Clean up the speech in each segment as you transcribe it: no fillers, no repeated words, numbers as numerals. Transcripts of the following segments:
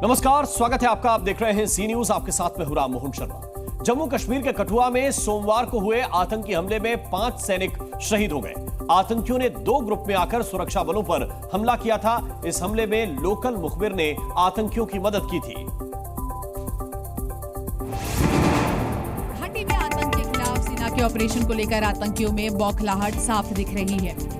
नमस्कार, स्वागत है आपका। आप देख रहे हैं सी न्यूज, आपके साथ में हूं राम मोहन शर्मा। जम्मू कश्मीर के कठुआ में सोमवार को हुए आतंकी हमले में 5 सैनिक शहीद हो गए। आतंकियों ने 2 ग्रुप में आकर सुरक्षा बलों पर हमला किया था। इस हमले में लोकल मुखबिर ने आतंकियों की मदद की थी। घाटी में आतंक के खिलाफ सेना के ऑपरेशन को लेकर आतंकियों में बौखलाहट साफ दिख रही है।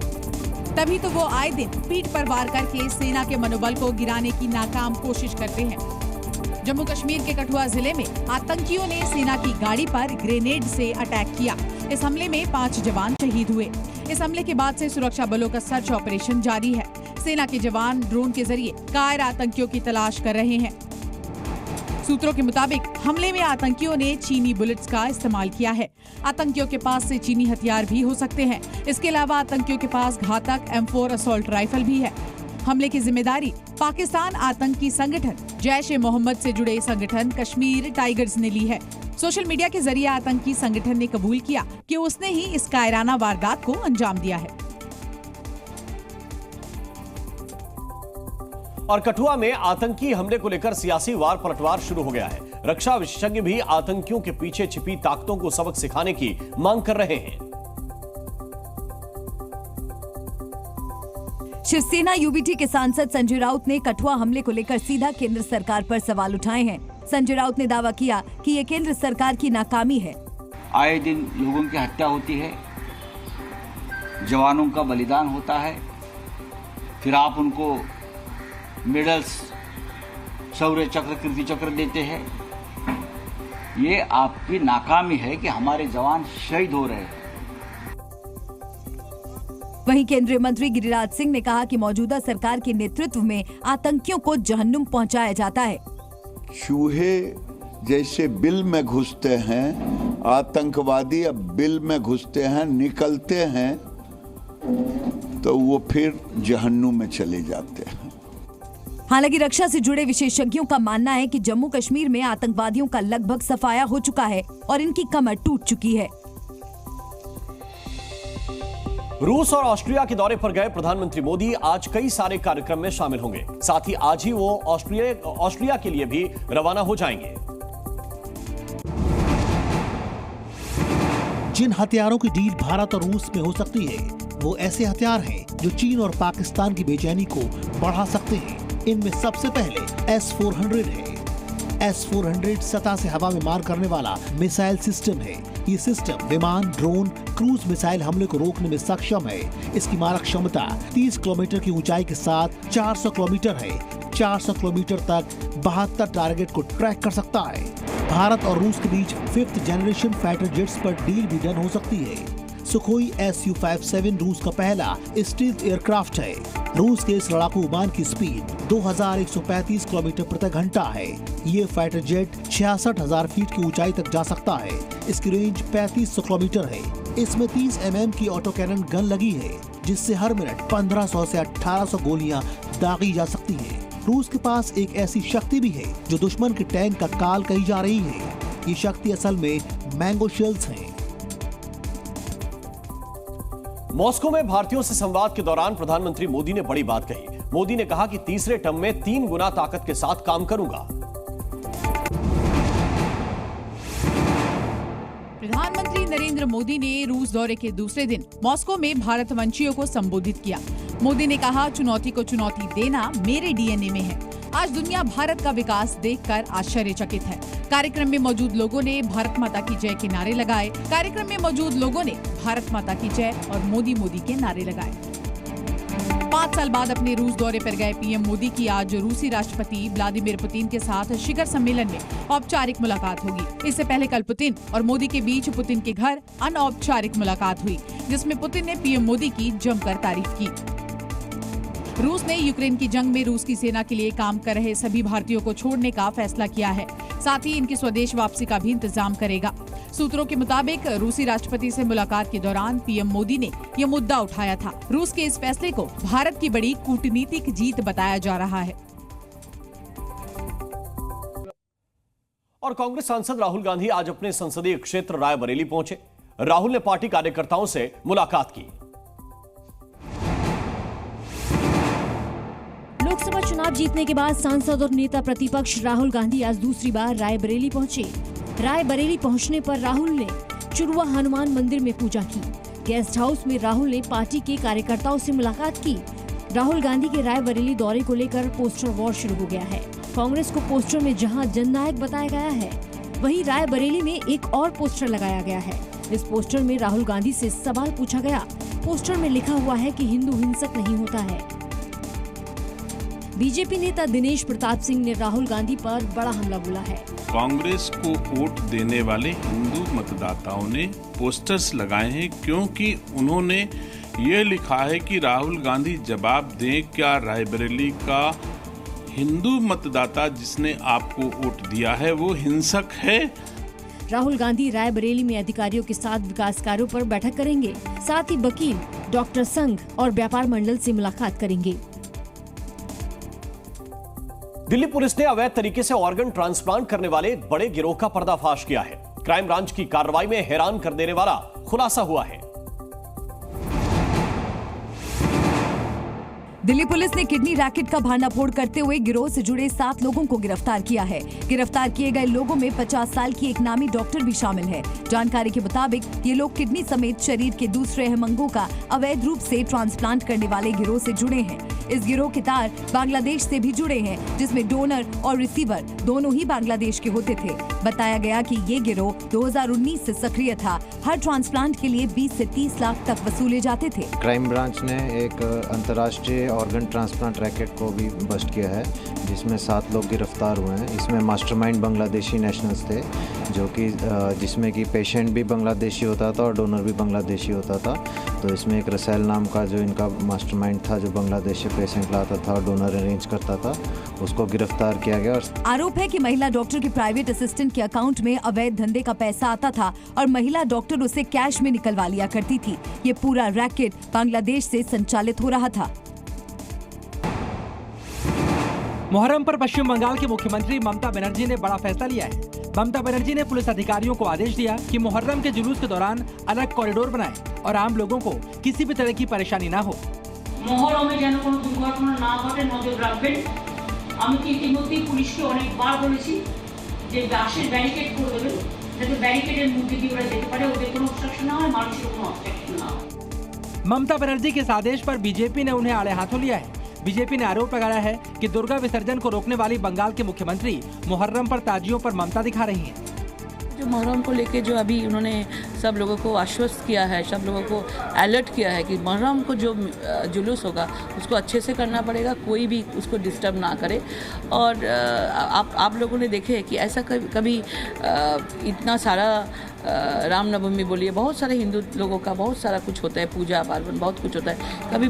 तभी तो वो आए दिन पीठ पर वार करके सेना के मनोबल को गिराने की नाकाम कोशिश करते हैं। जम्मू कश्मीर के कठुआ जिले में आतंकियों ने सेना की गाड़ी पर ग्रेनेड से अटैक किया। इस हमले में 5 जवान शहीद हुए। इस हमले के बाद से सुरक्षा बलों का सर्च ऑपरेशन जारी है। सेना के जवान ड्रोन के जरिए कायर आतंकियों की तलाश कर रहे हैं। सूत्रों के मुताबिक हमले में आतंकियों ने चीनी बुलेट्स का इस्तेमाल किया है। आतंकियों के पास से चीनी हथियार भी हो सकते हैं। इसके अलावा आतंकियों के पास घातक M4 असॉल्ट राइफल भी है। हमले की जिम्मेदारी पाकिस्तान आतंकी संगठन जैश-ए-मोहम्मद से जुड़े संगठन कश्मीर टाइगर्स ने ली है। सोशल मीडिया के जरिए आतंकी संगठन ने कबूल किया कि उसने ही इस कायराना वारदात को अंजाम दिया है। और कठुआ में आतंकी हमले को लेकर सियासी वार पलटवार शुरू हो गया है। रक्षा विशेषज्ञ भी आतंकियों के पीछे छिपी ताकतों को सबक सिखाने की मांग कर रहे हैं। शिवसेना यूबीटी के सांसद संजय राउत ने कठुआ हमले को लेकर सीधा केंद्र सरकार पर सवाल उठाए हैं। संजय राउत ने दावा किया कि ये केंद्र सरकार की नाकामी है। आए दिन लोगों की हत्या होती है, जवानों का बलिदान होता है, फिर आप उनको मेडल्स, शौर्य चक्र, कीर्ति चक्र देते हैं। ये आपकी नाकामी है कि हमारे जवान शहीद हो रहे हैं। वहीं केंद्रीय मंत्री गिरिराज सिंह ने कहा कि मौजूदा सरकार के नेतृत्व में आतंकियों को जहन्नुम पहुंचाया जाता है। चूहे जैसे बिल में घुसते हैं, आतंकवादी अब बिल में घुसते हैं, निकलते हैं तो वो फिर जहन्नुम में चले जाते हैं। हालांकि रक्षा से जुड़े विशेषज्ञों का मानना है कि जम्मू कश्मीर में आतंकवादियों का लगभग सफाया हो चुका है और इनकी कमर टूट चुकी है। रूस और ऑस्ट्रिया के दौरे पर गए प्रधानमंत्री मोदी आज कई सारे कार्यक्रम में शामिल होंगे। साथ ही आज ही वो ऑस्ट्रिया के लिए भी रवाना हो जाएंगे। जिन हथियारों की डील भारत और रूस में हो सकती है, वो ऐसे हथियार हैं जो चीन और पाकिस्तान की बेचैनी को बढ़ा सकते हैं। इनमें सबसे पहले S-400 है। S-400 सतह से हवा में मार करने वाला मिसाइल सिस्टम है। ये सिस्टम विमान, ड्रोन, क्रूज मिसाइल हमले को रोकने में सक्षम है। इसकी मारक क्षमता 30 किलोमीटर की ऊंचाई के साथ 400 किलोमीटर है। 400 किलोमीटर तक 72 टारगेट को ट्रैक कर सकता है। भारत और रूस के बीच 5th जनरेशन फाइटर जेट्स पर डील भी डन हो सकती है। सुखोई Su-57 रूस का पहला स्टील्थ एयरक्राफ्ट है। रूस के इस लड़ाकू विमान की स्पीड 2135 किलोमीटर प्रति घंटा है। ये फाइटर जेट 66,000 फीट की ऊंचाई तक जा सकता है। इसकी रेंज 3500 किलोमीटर है। इसमें 30 mm की ऑटो कैनन गन लगी है, जिससे हर मिनट 1500 से 1800 गोलियां दागी जा सकती हैं। रूस के पास एक ऐसी शक्ति भी है जो दुश्मन के टैंक का काल कही जा रही है। ये शक्ति असल में मैंगो शेल्स हैं। मॉस्को में भारतीयों से संवाद के दौरान प्रधानमंत्री मोदी ने बड़ी बात कही। मोदी ने कहा कि तीसरे टर्म में 3 गुना ताकत के साथ काम करूंगा। प्रधानमंत्री नरेंद्र मोदी ने रूस दौरे के दूसरे दिन मॉस्को में भारतवंशियों को संबोधित किया। मोदी ने कहा, चुनौती को चुनौती देना मेरे डीएनए में है। आज दुनिया भारत का विकास देखकर आश्चर्यचकित है। कार्यक्रम में मौजूद लोगों ने भारत माता की जय के नारे लगाए। कार्यक्रम में मौजूद लोगों ने भारत माता की जय और मोदी मोदी के नारे लगाए। 5 साल बाद अपने रूस दौरे पर गए पीएम मोदी की आज रूसी राष्ट्रपति व्लादिमीर पुतिन के साथ शिखर सम्मेलन में औपचारिक मुलाकात होगी। इससे पहले कल पुतिन और मोदी के बीच पुतिन के घर अनौपचारिक मुलाकात हुई, जिसमें पुतिन ने पीएम मोदी की जमकर तारीफ की। रूस ने यूक्रेन की जंग में रूस की सेना के लिए काम कर रहे सभी भारतीयों को छोड़ने का फैसला किया है। साथ ही इनकी स्वदेश वापसी का भी इंतजाम करेगा। सूत्रों के मुताबिक रूसी राष्ट्रपति से मुलाकात के दौरान पीएम मोदी ने यह मुद्दा उठाया था। रूस के इस फैसले को भारत की बड़ी कूटनीतिक जीत बताया जा रहा है। और कांग्रेस सांसद राहुल गांधी आज अपने संसदीय क्षेत्र रायबरेली पहुंचे। राहुल ने पार्टी कार्यकर्ताओं से मुलाकात की। लोकसभा चुनाव चुनाव जीतने के बाद सांसद और नेता प्रतिपक्ष राहुल गांधी आज दूसरी बार रायबरेली पहुंचे। रायबरेली पहुंचने पर राहुल ने चुरवा हनुमान मंदिर में पूजा की। गेस्ट हाउस में राहुल ने पार्टी के कार्यकर्ताओं से मुलाकात की। राहुल गांधी के रायबरेली दौरे को लेकर पोस्टर वॉर शुरू हो गया है। कांग्रेस को पोस्टर में जहां जननायक बताया गया है, वहीं रायबरेली में एक और पोस्टर लगाया गया है। इस पोस्टर में राहुल गांधी से सवाल पूछा गया। पोस्टर में लिखा हुआ है कि हिंदू हिंसक नहीं होता है। बीजेपी नेता दिनेश प्रताप सिंह ने राहुल गांधी पर बड़ा हमला बोला है। कांग्रेस को वोट देने वाले हिंदू मतदाताओं ने पोस्टर्स लगाए हैं क्योंकि उन्होंने ये लिखा है कि राहुल गांधी जवाब दें, क्या रायबरेली का हिंदू मतदाता जिसने आपको वोट दिया है वो हिंसक है? राहुल गांधी रायबरेली में अधिकारियों के साथ विकास कार्यों पर बैठक करेंगे। साथ ही वकील, डॉक्टर संघ और व्यापार मंडल से मुलाकात करेंगे। दिल्ली पुलिस ने अवैध तरीके से ऑर्गन ट्रांसप्लांट करने वाले एक बड़े गिरोह का पर्दाफाश किया है। क्राइम ब्रांच की कार्रवाई में हैरान कर देने वाला खुलासा हुआ है। दिल्ली पुलिस ने किडनी रैकेट का भांडाफोड़ करते हुए गिरोह से जुड़े 7 लोगों को गिरफ्तार किया है। गिरफ्तार किए गए लोगों में 50 साल की एक नामी डॉक्टर भी शामिल है। जानकारी के मुताबिक ये लोग किडनी समेत शरीर के दूसरे अहम अंगों का अवैध रूप से ट्रांसप्लांट करने वाले गिरोह से जुड़े हैं। इस गिरोह के तार बांग्लादेश से भी जुड़े हैं, जिसमें डोनर और रिसीवर दोनों ही बांग्लादेश के होते थे। बताया गया कि ये गिरोह 2019 से सक्रिय था। हर ट्रांसप्लांट के लिए 20 से 30 लाख तक वसूले जाते थे। क्राइम ब्रांच ने एक अंतर्राष्ट्रीय ऑर्गन ट्रांसप्लांट रैकेट को भी बस्ट किया है, जिसमें 7 लोग गिरफ्तार हुए हैं। इसमें मास्टरमाइंड बांग्लादेशी नेशनल्स थे, जो कि जिसमें कि पेशेंट भी बांग्लादेशी होता था और डोनर भी बांग्लादेशी होता था। तो इसमें एक रसेल नाम का जो इनका मास्टरमाइंड था, जो बांग्लादेश से पेशेंट लाता था और डोनर अरेंज करता था, उसको गिरफ्तार किया गया। आरोप है कि महिला डॉक्टर के प्राइवेट असिस्टेंट के अकाउंट में अवैध धंधे का पैसा आता था और महिला डॉक्टर उसे कैश में निकलवा लिया करती थी। ये पूरा रैकेट बांग्लादेश से संचालित हो रहा था। मुहर्रम पर पश्चिम बंगाल की मुख्यमंत्री ममता बनर्जी ने बड़ा फैसला लिया है। ममता बनर्जी ने पुलिस अधिकारियों को आदेश दिया कि मुहर्रम के जुलूस के दौरान अलग कॉरिडोर बनाएं और आम लोगों को किसी भी तरह की परेशानी ना हो। मुहर्रमे যেন কোনো দুর্ঘটনা না ঘটে নজর রাখবেন। আমি কি ইতিমধ্যেই পুলিশকে অনেকবার বলেছি যে গাছের ব্যারিকেড করে দেবেন, যাতে ব্যারিকেডের মধ্যে দিয়ে ওরা যেতে পারে, ওদের কোনো অবস্ট্রাকশন না হয়, মানুষের কোনো অবস্ট্রাকশন না হয়। ममता बनर्जी के इस आदेश पर बीजेपी ने उन्हें आड़े हाथों लिया है। बीजेपी ने आरोप लगाया है कि दुर्गा विसर्जन को रोकने वाली बंगाल के मुख्यमंत्री मुहर्रम पर ताजियों पर ममता दिखा रही हैं। जो मुहर्रम को लेके जो अभी उन्होंने सब लोगों को आश्वस्त किया है, सब लोगों को अलर्ट किया है कि मुहर्रम को जो जुलूस होगा उसको अच्छे से करना पड़ेगा, कोई भी उसको डिस्टर्ब ना करे। और आप लोगों ने देखे कि ऐसा कभी इतना सारा रामनवमी बोलिए, बहुत सारे हिंदू लोगों का बहुत सारा कुछ होता है, पूजा पार्वण बहुत कुछ होता है। कभी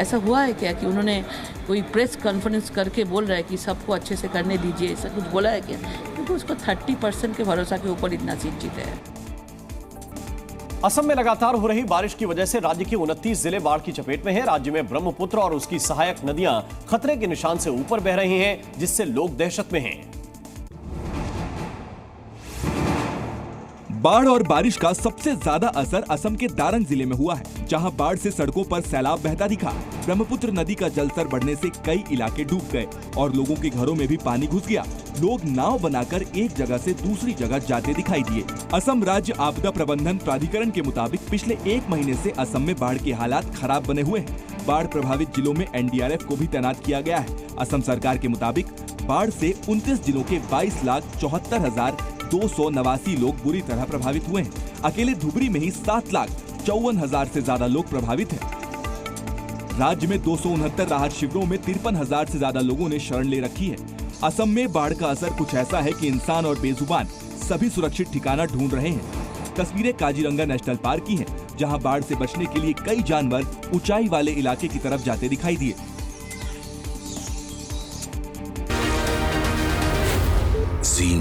ऐसा हुआ है क्या कि उन्होंने कोई प्रेस कॉन्फ्रेंस करके बोल रहा है कि सबको अच्छे से करने दीजिए, ऐसा कुछ बोला है क्या? क्योंकि उसको 30% के भरोसा के ऊपर इतना सीट जीते हैं। असम में लगातार हो रही बारिश की वजह से राज्य के 29 जिले बाढ़ की चपेट में हैं। राज्य में ब्रह्मपुत्र और उसकी सहायक नदियां खतरे के निशान से ऊपर बह रही हैं, जिससे लोग दहशत में हैं। बाढ़ और बारिश का सबसे ज्यादा असर असम के दारंग जिले में हुआ है, जहां बाढ़ से सड़कों पर सैलाब बहता दिखा। ब्रह्मपुत्र नदी का जलस्तर बढ़ने से कई इलाके डूब गए और लोगों के घरों में भी पानी घुस गया। लोग नाव बनाकर एक जगह से दूसरी जगह जाते दिखाई दिए। असम राज्य आपदा प्रबंधन प्राधिकरण के मुताबिक पिछले 1 महीने से असम में बाढ़ के हालात खराब बने हुए हैं। बाढ़ प्रभावित जिलों में NDRF को भी तैनात किया गया है। असम सरकार के मुताबिक बाढ़ से 29 जिलों के 22,74,289 लोग बुरी तरह प्रभावित हुए हैं। अकेले धुबरी में ही 7,54,000 से ज्यादा लोग प्रभावित हैं। राज्य में 269 राहत शिविरों में 53,000 से ज्यादा लोगों ने शरण ले रखी है। असम में बाढ़ का असर कुछ ऐसा है कि इंसान और बेजुबान सभी सुरक्षित ठिकाना ढूंढ रहे हैं। तस्वीरें काजीरंगा नेशनल पार्क की हैं, जहां बाढ़ से बचने के लिए कई जानवर ऊंचाई वाले इलाके की तरफ जाते दिखाई दिए। Zee